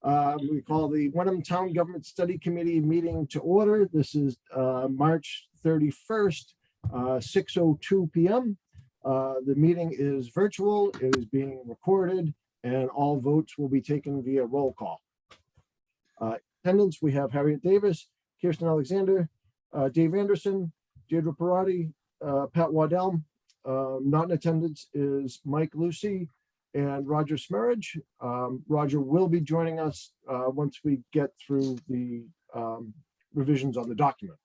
We call the Wenham Town Government Study Committee meeting to order. This is March 31st, 6:02 p.m. The meeting is virtual, it is being recorded, and all votes will be taken via roll call. Attendance, we have Harriet Davis, Kirsten Alexander, Dave Anderson, Deirdre Parati, Pat Waddell. Not in attendance is Mike Lucy and Roger Smerridge. Roger will be joining us once we get through the revisions on the document.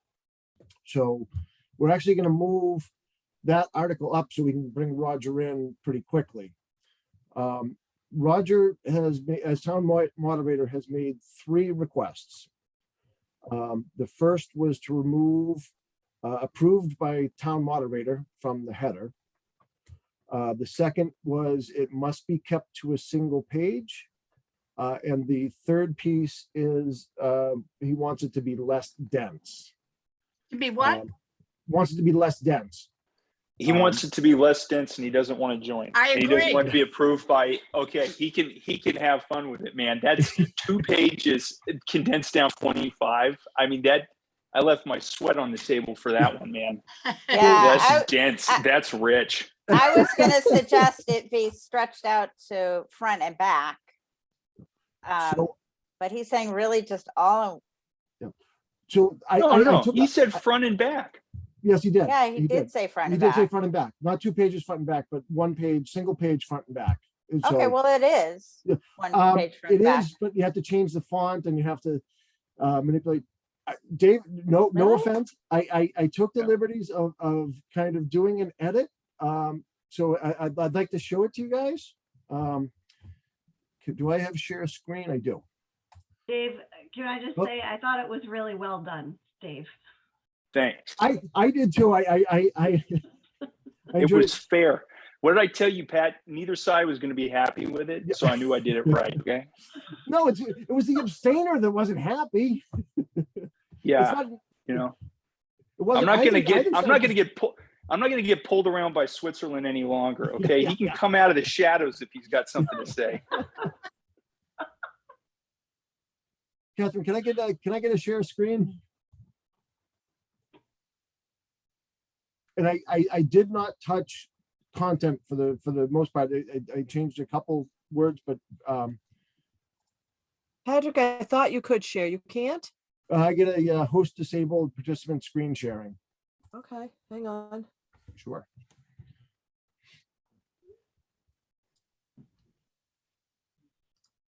So we're actually going to move that article up so we can bring Roger in pretty quickly. Roger has, as town moderator, has made 3 requests. The first was to remove approved by town moderator from the header. The second was it must be kept to a single page. And the third piece is he wants it to be less dense. To be what? Wants it to be less dense. He wants it to be less dense, and he doesn't want to join. I And he doesn't agree. want to be approved by. Okay, he can have fun with it, man. That's 2 pages condensed down 25. I mean, that I left my sweat on the table for that one, man. Yeah, Less dense. That's rich. I was going to suggest it be stretched out to front and back. So- But he's saying really just all. So No. took- He said front and back. yes, he did. Yeah, he did say front He and did say back. front and back, not 2 pages front and back, but 1 page, single page front and back. And so Okay, well, it is. Yeah, One page front it and back. is, but you have to change the font and you have to manipulate. Dave, no Really? offense. I took the Yeah. liberties of kind of doing an edit. So I'd like to show it to you guys. Do I have share screen? I do. Dave, can I just Oh. say, I thought it was really well done, Dave. Thanks. I did too. I It enjoyed was fair. What did I tell you, Pat? Neither side was going to be happy with it, so I knew I did it right. Okay. No, it was the abstainer that wasn't happy. It's Yeah. not, You know, it wasn't, I'm not going to I didn't say- I'm not going to get pulled around by Switzerland any longer. Okay. Yeah, He can yeah. come out of the shadows if he's got something to say. Catherine, can I get a share screen? And I did not touch content for the most part. I changed a couple words, but Patrick, I thought you could share. You can't? I get a host disabled participant screen sharing. Okay, hang on. Sure.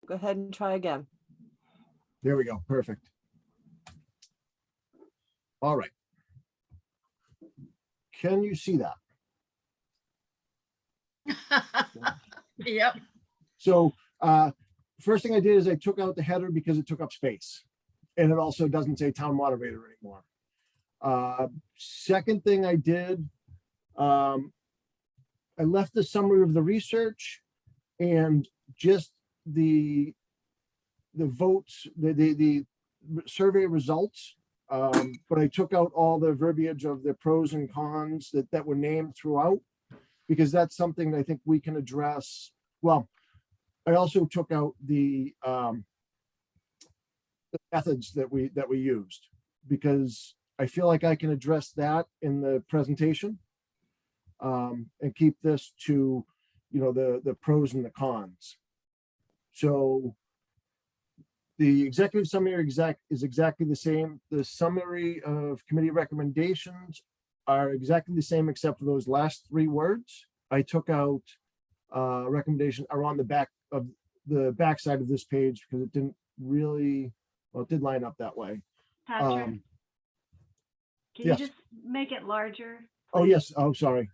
Go ahead and try again. There we go. Perfect. All right. Can you see that? Yep. So first thing I did is I took out the header because it took up space. And it also doesn't say town moderator anymore. Second thing I did, I left the summary of the research and just the votes, the survey results. But I took out all the verbiage of the pros and cons that were named throughout, because that's something I think we can address. Well, I also took out the methods that we used, because I feel like I can address that in the presentation and keep this to, the pros and the cons. So the executive summary is exactly the same. The summary of committee recommendations are exactly the same, except for those last 3 words. I took out recommendation are on the back of the backside of this page because it didn't really, well, it did line up that way. Patrick, can yes. you just make it larger? Oh, yes. Oh, sorry.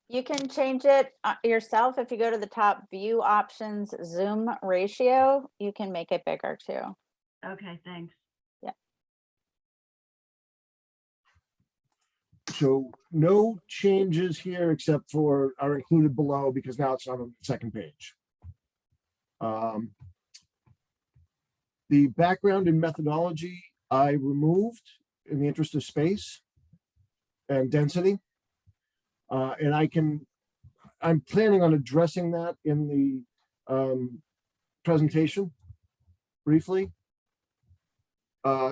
You can change it yourself. If you go to the top view options, zoom ratio, you can make it bigger too. Okay, thanks. So no changes here except for are included below because now it's not on the second page. The background and methodology I removed in the interest of space and density. And I'm planning on addressing that in the presentation. briefly.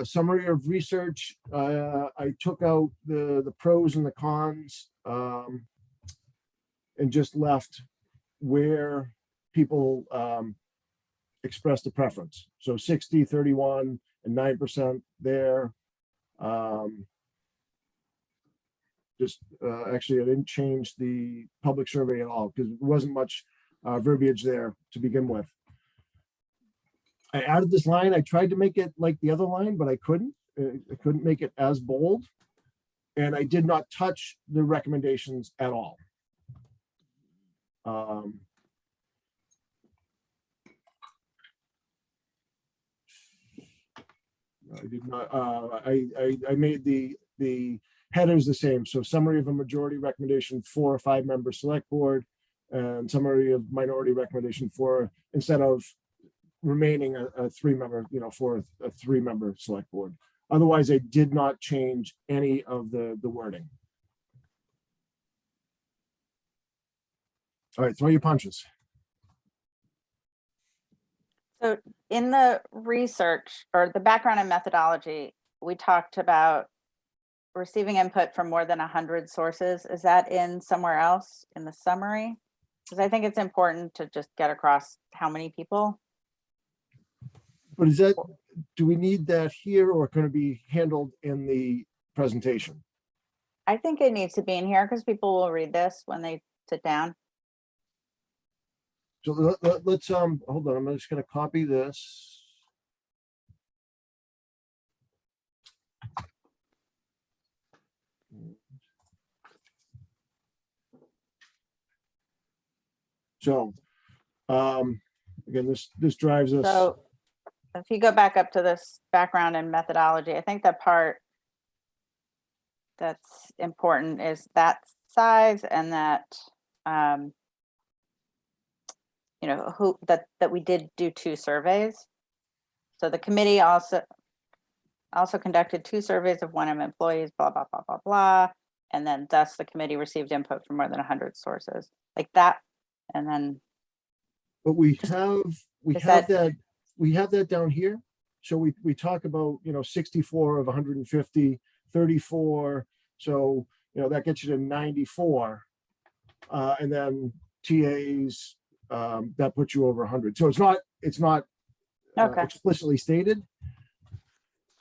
Summary of research, I took out the pros and the cons, and just left where people expressed a preference. So 60, 31, and 9% there. Actually, I didn't change the public survey at all because there wasn't much verbiage there to begin with. I added this line. I tried to make it like the other line, but I couldn't. I couldn't make it as bold. And I did not touch the recommendations at all. I did not. I made the headers the same. So summary of a majority recommendation for a 5-member select board, and summary of minority recommendation for, instead of remaining a 3-member, for a 3-member select board. Otherwise, I did not change any of the wording. All right, throw your punches. So in the research or the background and methodology, we talked about receiving input from more than 100 sources. Is that in somewhere else in the summary? Because I think it's important to just get across how many people. But is that, do we need that here, or can it be handled in the presentation? I think it needs to be in here because people will read this when they sit down. So let's hold on. I'm just going to copy this. So again, this drives us. So if you go back up to this background and methodology, I think the part that's important is that size and that that we did do 2 surveys. So the committee also conducted 2 surveys of Wenham employees, blah, blah, blah, blah, blah. And then thus the committee received input from more than 100 sources like that. And then. But we have that down here. So we talk about, 64 of 150, 34. So, that gets you to 94. And then TAs, that puts you over 100. So it's not Okay. explicitly stated,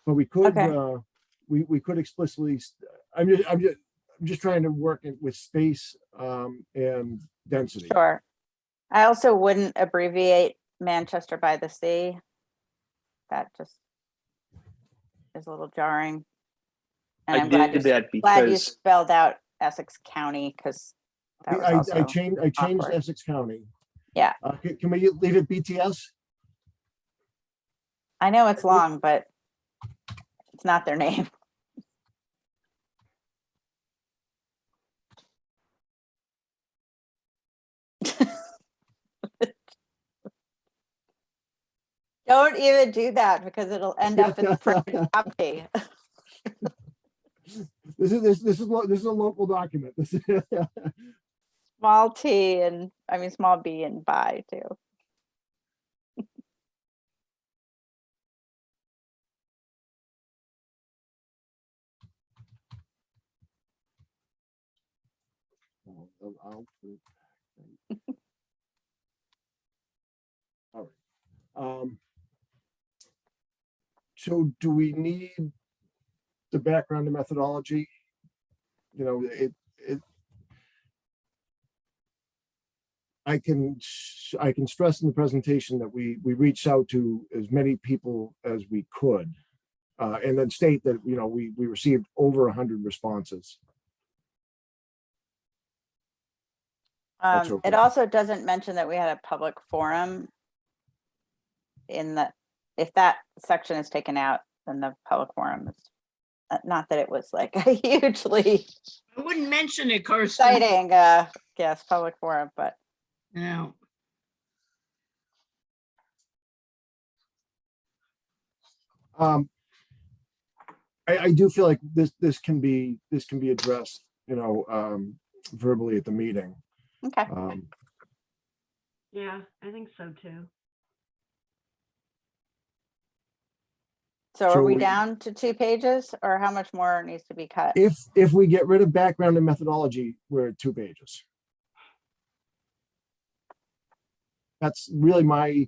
but we could, Okay. we could explicitly, I'm just trying to work it with space, and density. Sure. I also wouldn't abbreviate Manchester by the Sea. That just is a little jarring. And I I'm glad did that glad you because spelled out Essex County because that was also I changed awkward. Essex County. Yeah. Can we leave it BTS? I know it's long, but it's not their name. Don't even do that because it'll end up in the printed copy. This is a local document. This is Small t and small b and by too. All right. So do we need the background and methodology? I can stress in the presentation that we reached out to as many people as we could, and then state that we received over 100 responses. That's okay. It also doesn't mention that we had a public forum if that section is taken out, then the public forum is not that it was like a hugely I wouldn't mention it, Kirsten. exciting yes, public forum, but No. I do feel like this can be addressed, verbally at the meeting. okay. Yeah, I think so too. So are we So- down to 2 pages or how much more needs to be cut? If we get rid of background and methodology, we're at 2 pages. That's really my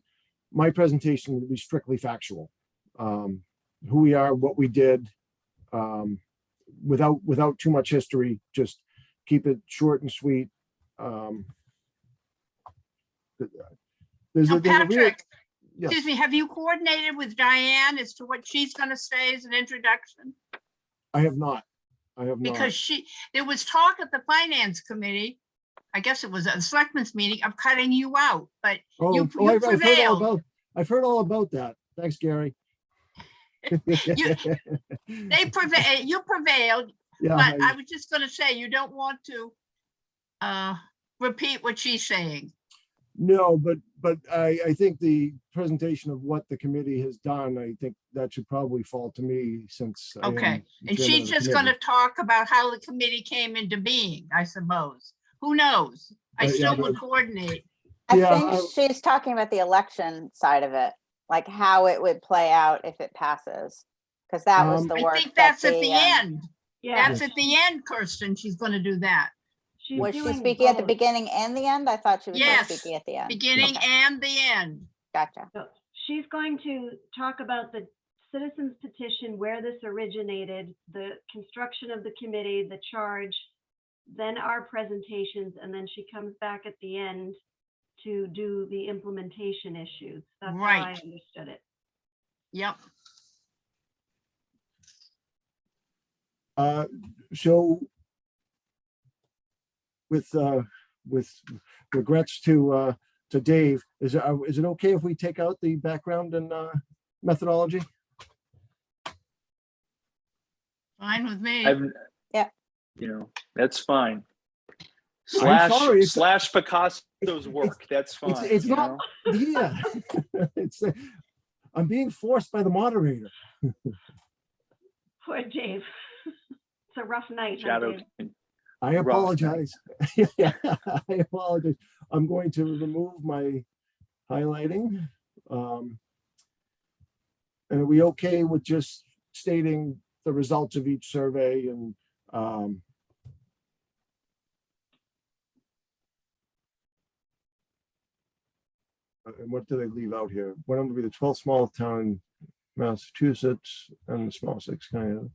presentation will be strictly factual. Who we are, what we did, without too much history, just keep it short and sweet. There's Now, a real, Patrick, yes, excuse me, have you coordinated with Diane as to what she's gonna say as an introduction? I have not. Because there was talk at the finance committee, I guess it was a selectmen's meeting, of cutting you out, but you I've heard all prevailed. I've heard all about that. Thanks, Gary. You prevailed, Yeah, but I was just gonna say, you don't want to repeat what she's saying. no, but I think the presentation of what the committee has done, I think that should probably fall to me since. I am Okay, and chairman she's of the just committee. gonna talk about how the committee came into being, I suppose. Who knows? I Yeah, still would but- coordinate. I Yeah, think she's talking about the election side of it, like how it would play out if it passes. Because that was the I work think that that's at the end. Yeah, That's at the end, Kirsten. She's gonna do that. she's Was she doing speaking at the both. beginning and the end? I thought she was just Yes, speaking at the end. Beginning Okay, and the end. gotcha. So she's going to talk about the citizens petition, where this originated, the construction of the committee, the charge, then our presentations, and then she comes back at the end to do the implementation issues. That's how I Right. understood it. Yep. So with regrets to Dave, is it okay if we take out the background and methodology? Fine with me. I've, Yeah. That's fine. sorry, Slash Picasso's work. That's fine. it's you not- know? Yeah, it's I'm being forced by the moderator. Poor Dave. It's a rough night, huh, Shadow. Dave? I Rough. apologize. Yeah, I apologize. I'm going to remove my highlighting. And are we okay with just stating the results of each survey and and what do they leave out here? Wenham to be the 12th smallest town in Massachusetts and the smallest 6 county.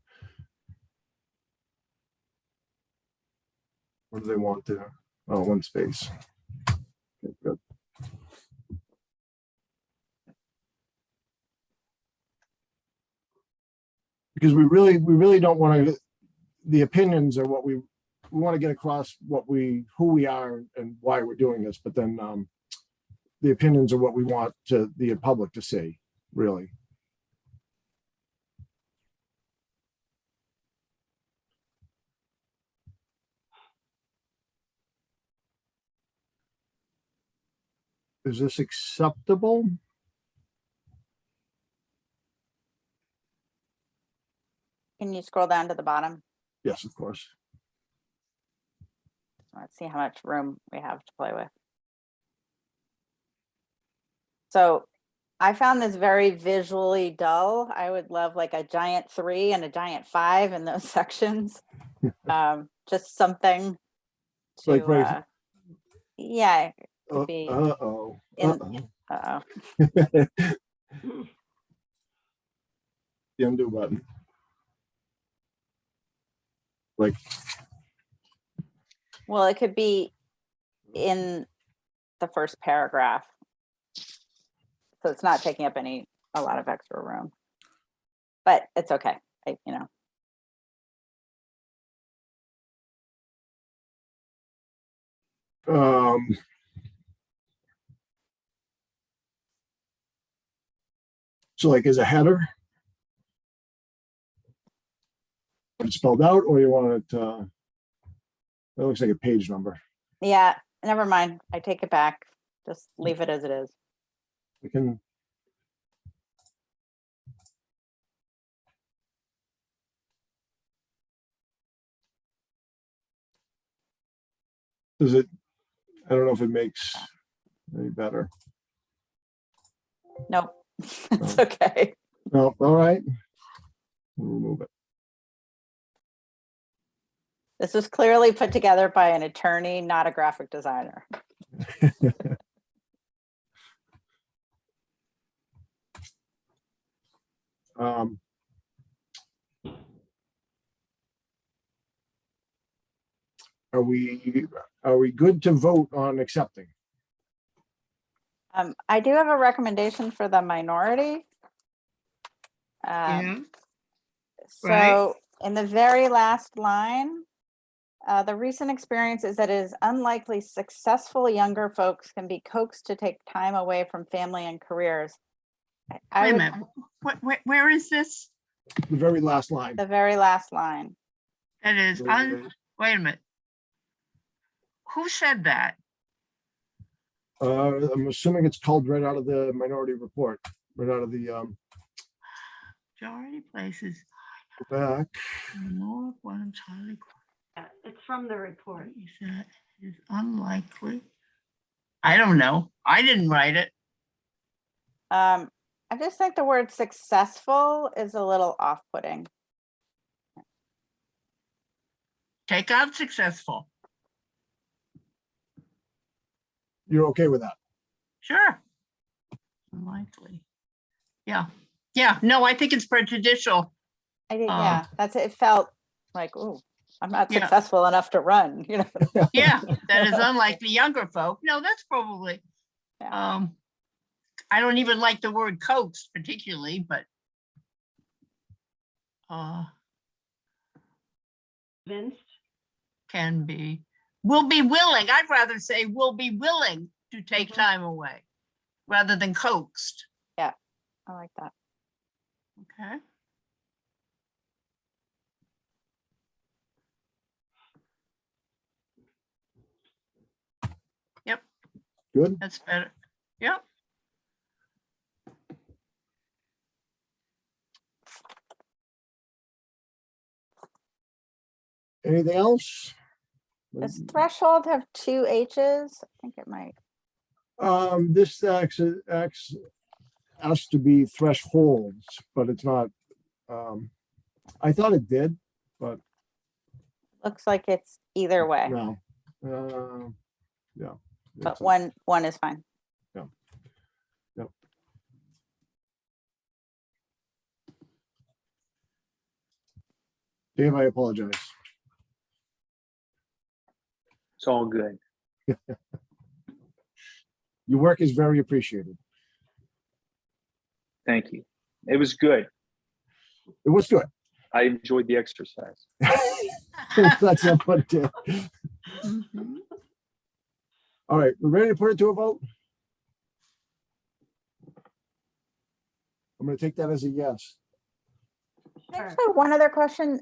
What do they want there? Oh, 1 space. Okay, good. Because we really don't want to, the opinions are what we want to get across who we are and why we're doing this, but then the opinions are what we want to the public to see, really. Is this acceptable? Can you scroll down to the bottom? Yes, of course. Let's see how much room we have to play with. So I found this very visually dull. I would love like a giant 3 and a giant 5 in those sections. Just something to, Like right- yeah, could be Uh-oh. in- Uh-oh. uh-oh. The undo button. Like, Well, it could be in the first paragraph. So it's not taking up a lot of extra room. But it's okay. So like as a header? Want it spelled out or you want it, that looks like a page number. Yeah, never mind. I take it back. Just leave it as it is. We can. Does it, I don't know if it makes any better. Nope. It's okay. No, all right. We'll remove This was clearly put together by an attorney, not a graphic designer. it. Um, Are we good to vote on accepting? I do have a recommendation for the minority. Yeah, So in the very last line, the recent experience is that it is unlikely successful younger folks can be coaxed to take time away from family and careers. I wait a would, minute. Where is this? The very last line. the very last line. That is, wait a minute. Who said that? I'm assuming it's called right out of the minority report, right out of the Majority places. back. More of what entirely Yeah, it's from the report. is that is unlikely. I don't know. I didn't write it. I just think the word successful is a little off-putting. Take out successful. You're okay with that? Sure. Unlikely. Yeah. Yeah. No, I think it's prejudicial. I did, Uh, yeah, that's, it felt like, ooh, I'm not Yeah. successful enough to run, you know? Yeah, that is unlikely younger folk. No, that's probably. Yeah. I don't even like the word coax particularly, but Convinced? can be. Will be willing. I'd rather say will be willing to take Mhm. time away rather than coaxed. I like that. Okay. Good. That's better. Yep. Anything else? Does threshold have two H's? I think it might. This acts has to be thresholds, but it's not. I thought it did, but Looks like it's either way, no. Yeah. but it's- one is fine. Dave, I apologize. It's all good. Your work is very appreciated. Thank you. It was good. It was good. I enjoyed the exercise. That's not what it did. Mhm. All right, we're ready to put it to a vote? I'm gonna take that as a yes. Sure. Actually, one other question.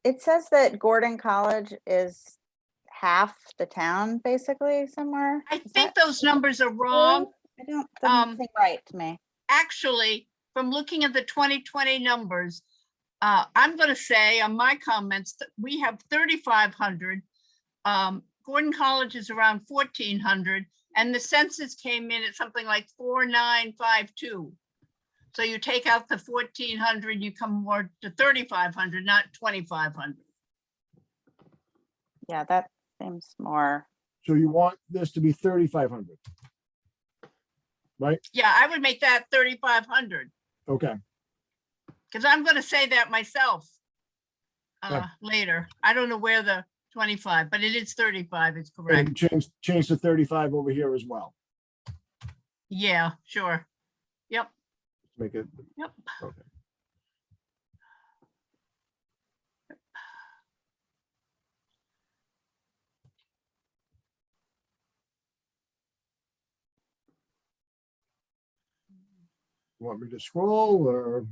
It says that Gordon College is half the town, basically, somewhere. I Is think that those numbers are wrong. true? I don't, Um, doesn't seem right to me. Actually, from looking at the 2020 numbers, I'm going to say on my comments that we have 3,500. Gordon College is around 1,400, and the census came in at something like 4,952. So you take out the 1,400, you come more to 3,500, not 2,500. Yeah, that seems more. So you want this to be 3,500? Right? Yeah, I would make that 3,500 Okay, because I'm going to say that myself Yeah. later. I don't know where the 25, but it is 35. It's correct. and change the 35 over here as well. Yeah, sure. Yep. Make it, Yep. okay. Want me to scroll or?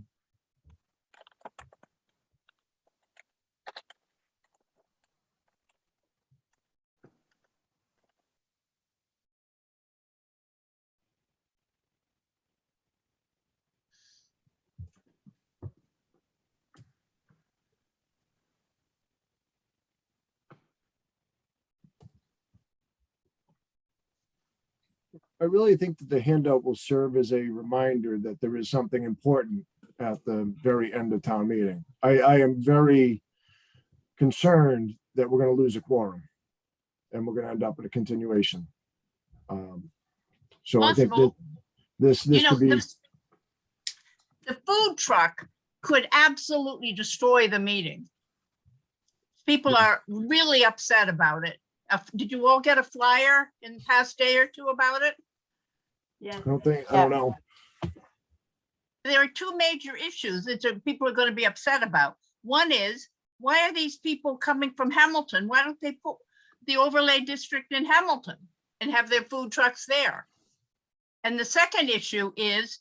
I really think that the handout will serve as a reminder that there is something important at the very end of town meeting. I am very concerned that we're gonna lose a quorum and we're gonna end up with a continuation. So I think that Possible. this You know, could be, the food truck could absolutely destroy the meeting. People Yeah. are really upset about it. Did you all get a flyer in the past day or two about it? Yes. I don't know. There are two major issues that people are going to be upset about. One is, why are these people coming from Hamilton? Why don't they put the overlay district in Hamilton and have their food trucks there? And the second issue is,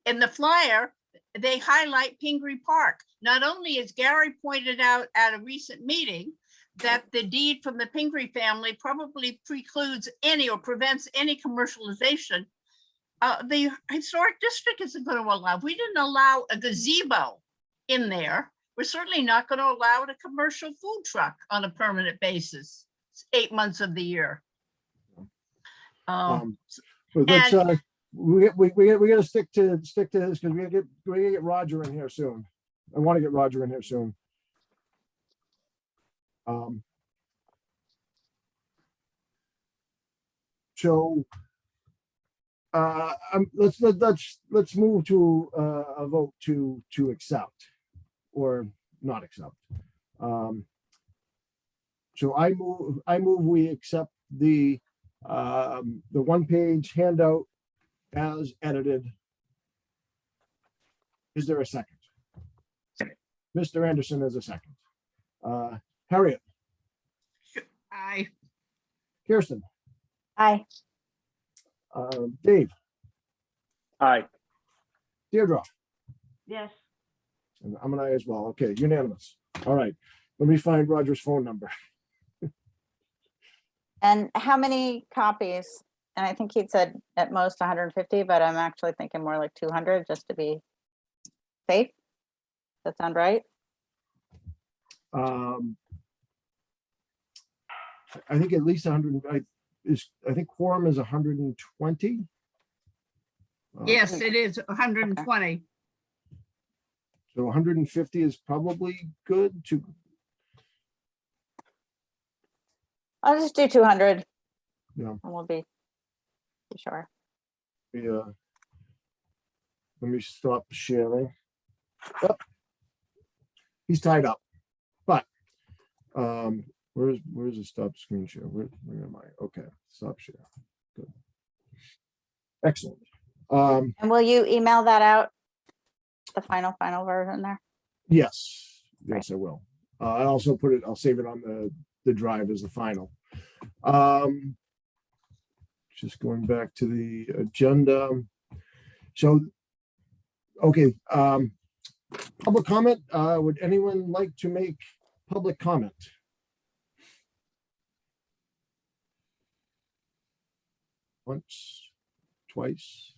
in the flyer, they highlight Pingree Park. Not only, as Gary pointed out at a recent meeting, that the deed from the Pingree family probably precludes any or prevents any commercialization. The historic district isn't going to allow. We didn't allow a gazebo in there. We're certainly not going to allow a commercial food truck on a permanent basis, 8 months of the year. But let's, we gotta stick to this because we gotta get Roger in here soon. I want to get Roger in here soon. So let's move to a vote to accept or not accept. So I move we accept the one-page handout as edited. Is there a second? Second. Mr. Anderson is a second. Harriet, I, Kirsten, Aye. Dave, Aye. Deirdre, Yes. and I'm an aye as well. Okay, unanimous. All right, let me find Roger's phone number. And how many copies? And I think he'd said at most 150, but I'm actually thinking more like 200 just to be safe. Does that sound right? I think at least 100. I think quorum is 120. yes, it is 120. So 150 is probably good to. I'll just do 200. Yeah. And we'll be sure. Yeah. Let me stop sharing. Oh, he's tied up. But where's the stop screen share? Where am I? Okay, stop share. Good. Excellent. And will you email that out? The final version there? Yes, I will. I also put it, I'll save it on the drive as the final. Just going back to the agenda. So, okay, public comment. Would anyone like to make public comment? Once, twice,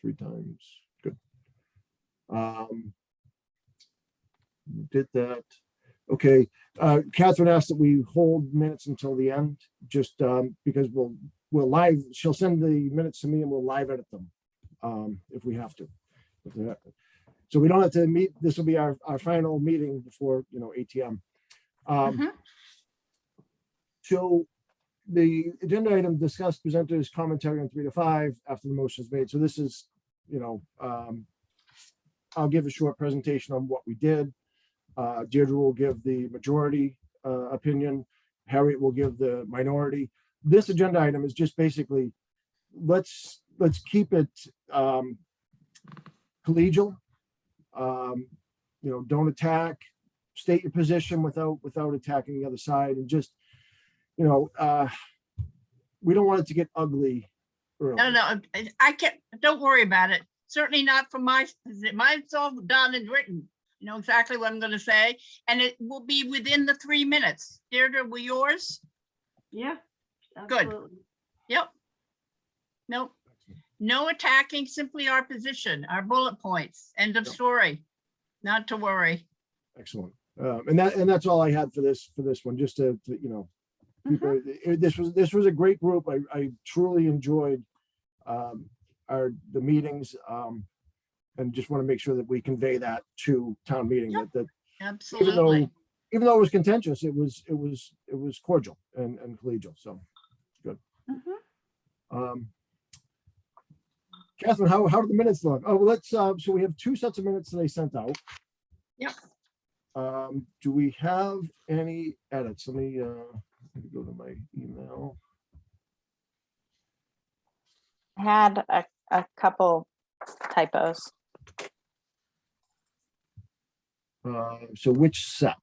3 times. Good. We did that. Okay, Catherine asked that we hold minutes until the end, just because we'll live, she'll send the minutes to me and we'll live edit them if we have to. So we don't have to meet, this will be our final meeting before, 8 p.m. So the agenda item discussed presenters commentary on 3 to 5 after the motion is made. So this is, I'll give a short presentation on what we did. Deirdre will give the majority opinion. Harriet will give the minority. This agenda item is just basically, let's keep it collegial. Don't attack, state your position without attacking the other side, and just, we don't want it to get ugly early. No, I can't, don't worry about it. Certainly not from mine's all done and written. You know exactly what I'm going to say, and it will be within the 3 minutes. Deirdre, were yours? Yeah. Good. Absolutely. Yep. Nope. No attacking, simply our position, our bullet points, end of Yep. story. Not to worry. Excellent. And that's all I had for this one, just to people, this was a great group. I truly enjoyed the meetings. And just want to make sure that we convey that to town meeting, Yep. that Absolutely. even though it was contentious, it was cordial and collegial, so. Mhm. Catherine, how do the minutes look? Oh, well, let's, so we have two sets of minutes that I sent out. Yep. Do we have any edits? Let me go to my email. I had a couple typos. So which set?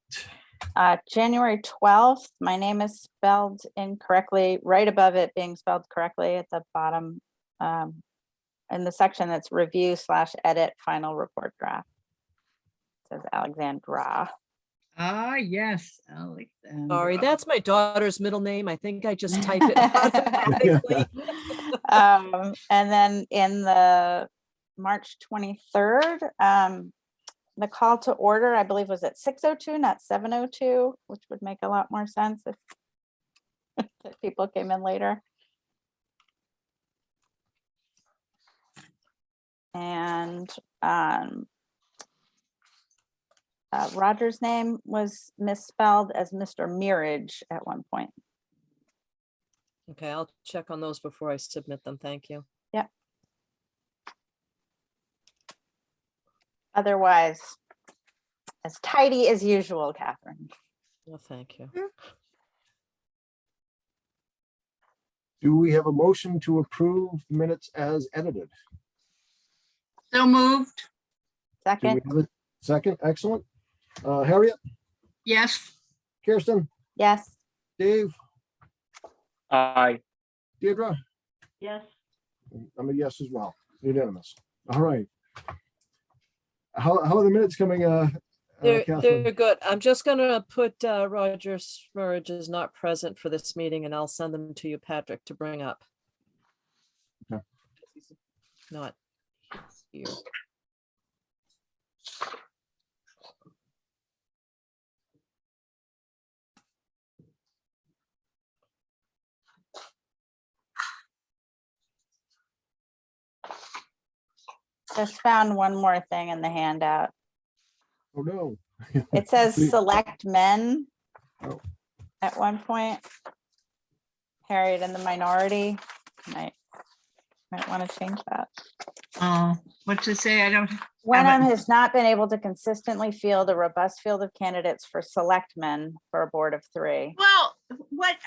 January 12th, my name is spelled incorrectly, right above it being spelled correctly at the bottom. In the section that's review/edit final report draft. It says Alexandra. Ah, yes, Alexander. Sorry, that's my daughter's middle name. I think I just type it automatically. And then in the March 23rd, the call to order, I believe, was at 6:02, not 7:02, which would make a lot more sense if if people came in later. And Roger's name was misspelled as Mr. Mirage at one point. Okay, I'll check on those before I submit them. Thank you. Otherwise, as tidy as usual, Catherine. Well, thank you. Do we have a motion to approve minutes as edited? So moved. Do we Second, have a second? Excellent. Harriet, Yes. Kirsten, yes. Dave, Aye. Deirdre? Yes. I'm a yes as well. Unanimous. All right. How are the minutes coming, They're Catherine? good. I'm just gonna put Roger Smurridge is not present for this meeting, and I'll send them to you, Patrick, to bring up. Okay. He's not here. Just found one more thing in the handout. Oh, no. It says Please. select men Oh. at one point. Harriet in the minority. Might want to change that. What to say? I don't. Wenham has not been able to consistently field a robust field of candidates for selectmen for a board of 3. Well, what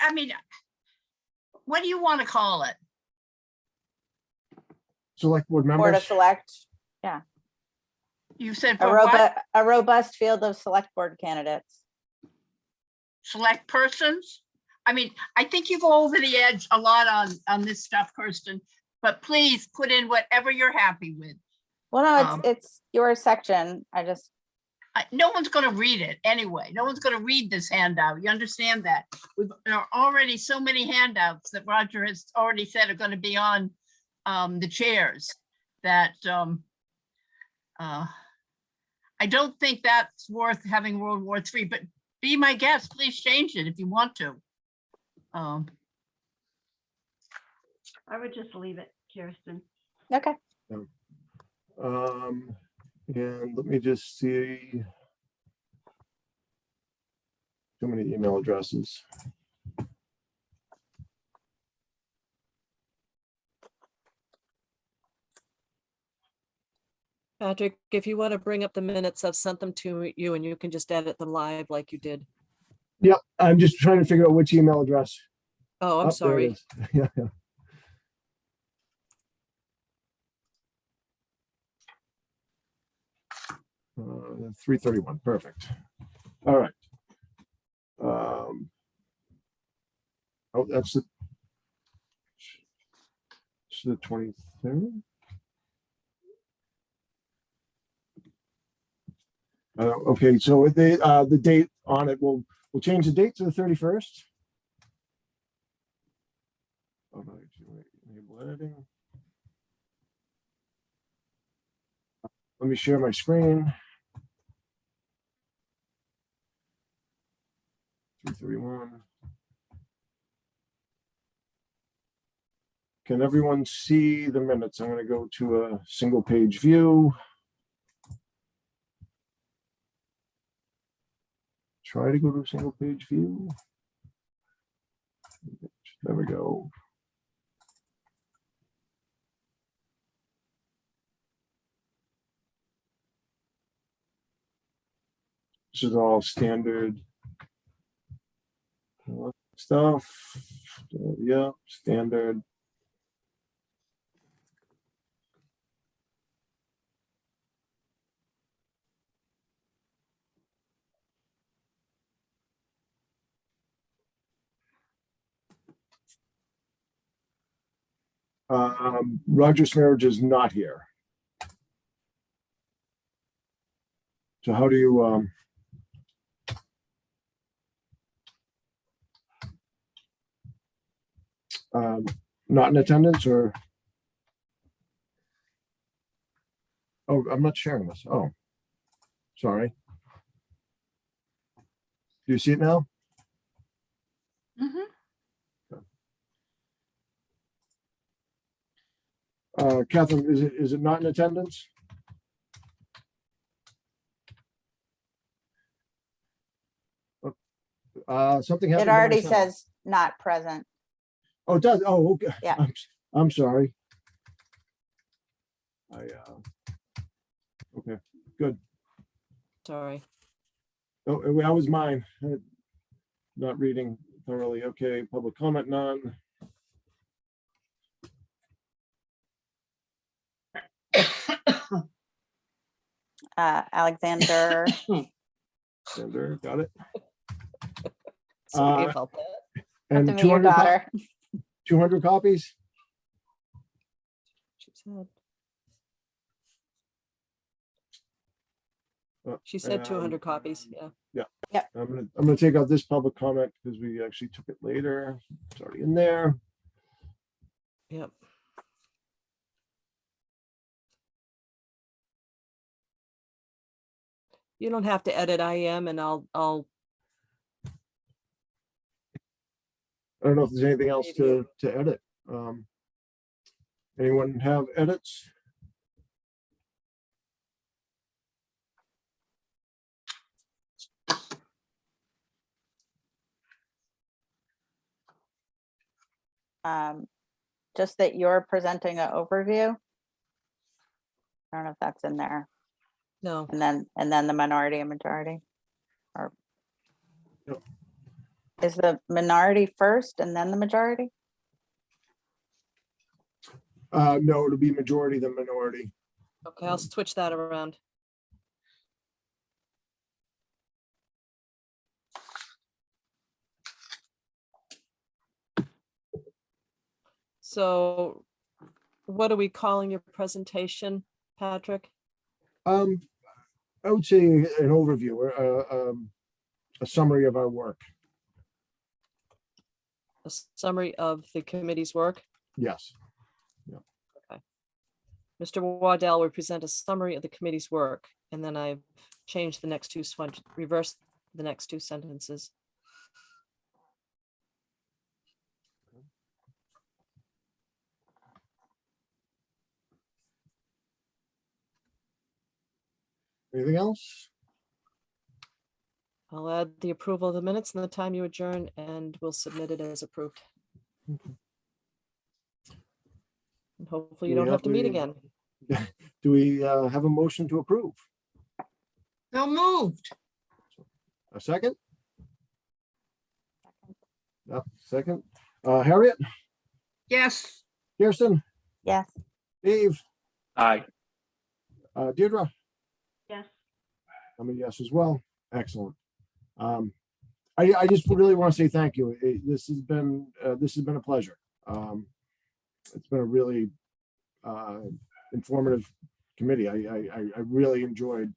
do you want to call it? Select board Board of members. select, You said a for what? robust field of select board candidates. Select persons? I mean, I think you go over the edge a lot on this stuff, Kirsten, but please put in whatever you're happy with. Well, no, it's your section. No one's going to read it anyway. No one's going to read this handout. You understand that? There are already so many handouts that Roger has already said are going to be on the chairs that I don't think that's worth having World War III, but be my guest, please change it if you want to. I would just leave it, Kirsten. Okay. And let me just see. Too many email addresses. Patrick, if you want to bring up the minutes, I've sent them to you and you can just edit them live like you did. Yep, I'm just trying to figure out which email address. Oh, I'm Oh, there it sorry. is. Yeah, yeah. 331, perfect. All right. Oh, that's the 23rd. Okay, so the date on it, we'll change the date to the 31st. Oh, no, enable editing. Let me share my screen. 331. Can everyone see the minutes? I'm going to go to a single page view. try to go to a single page view. There we go. This is all standard stuff. Yeah, standard. Roger Smarridge is not here. So how do you, not in attendance or? Oh, I'm not sharing this. Oh, sorry. Do you see it now? Mhm. Catherine, is it not in attendance? Something happened. It to my already sound. says not present. Oh, it does. Oh, okay. Yeah. I'm sorry. Okay, good. Sorry. Oh, that was mine. Not reading thoroughly. Okay, public comment, none. Alexander, Sender, got it. Sorry Uh, about that. And to meet your 200 daughter. 200 copies? She said. Uh, She said 200 copies, yeah. I'm gonna take out this public comment because we actually took it later. It's already in there. Yep. You don't have to edit IM and I'll I don't know if there's anything else to edit. Anyone have edits? Just that you're presenting an overview. I don't know if that's in there. no. And then the minority and majority. Or Yep. is the minority first and then the majority? No, it'll be majority than minority. Okay, I'll switch that around. So what are we calling your presentation, Patrick? I would say an overview or a summary of our work. A summary of the committee's work? Yes. Mr. Waddell will present a summary of the committee's work, and then I've changed the next two, reversed the next two sentences. Anything else? I'll add the approval of the minutes and the time you adjourn, and we'll submit it as approved. And hopefully you Do we don't have to meet the- again. Do we have a motion to approve? So moved. A second? Yep, second. Harriet, Yes. Kirsten, Yes. Dave, Aye. Deirdre, Yes. I'm a yes as well. Excellent. I just really want to say thank you. This has been a pleasure. It's been a really informative committee. I really enjoyed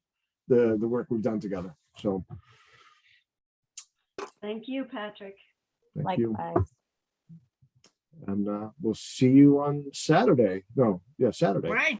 the work we've done together. So Thank you, Patrick. thank you. Likewise. And we'll see you on Saturday. No, yeah, Saturday. Right.